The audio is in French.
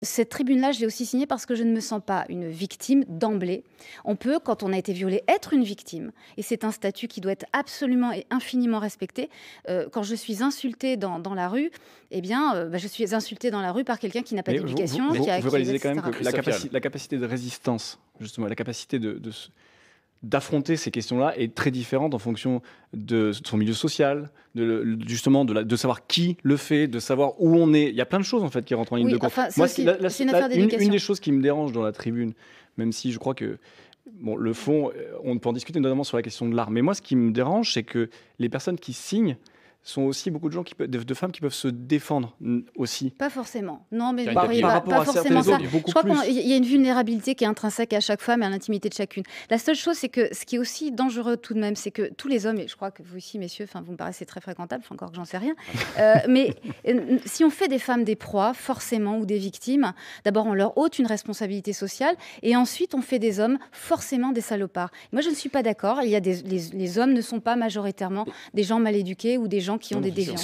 Cette tribune-là, je l'ai aussi signée parce que je ne me sens pas une victime d'emblée. On peut, quand on a été violé, être une victime. Et c'est un statut qui doit être absolument et infiniment respecté. Quand je suis insultée dans la rue, eh bien, je suis insultée dans la rue par quelqu'un qui n'a pas Mais d'éducation, vous réalisez quand même que etc. la capacité de résistance, justement, la capacité d'affronter ces questions-là est très différente en fonction de son milieu social, justement de savoir qui le fait, de savoir où on est. Il y a plein de choses en fait qui rentrent en ligne Oui, de compte. enfin, Moi, c'est une affaire une d'éducation. des choses qui me dérange dans la tribune, même si je crois que bon, le fond, on peut en discuter notamment sur la question de l'art. Mais moi, ce qui me dérange, c'est que les personnes qui signent sont aussi beaucoup de gens de femmes qui peuvent se défendre aussi. Pas forcément. Non, mais Par rapport pas à forcément certaines ça. autres, beaucoup Je crois plus. qu'il y a une vulnérabilité qui est intrinsèque à chaque femme et à l'intimité de chacune. La seule chose, c'est que ce qui est aussi dangereux tout de même, c'est que tous les hommes, et je crois que vous aussi, messieurs, vous me paraissez très fréquentables, encore que j'en sais rien, mais si on fait des femmes des proies, forcément, ou des victimes, d'abord on leur ôte une responsabilité sociale, et ensuite on fait des hommes forcément des salopards. Moi, je ne suis pas d'accord. Les hommes ne sont pas majoritairement des gens mal éduqués ou des gens qui ont des déviances.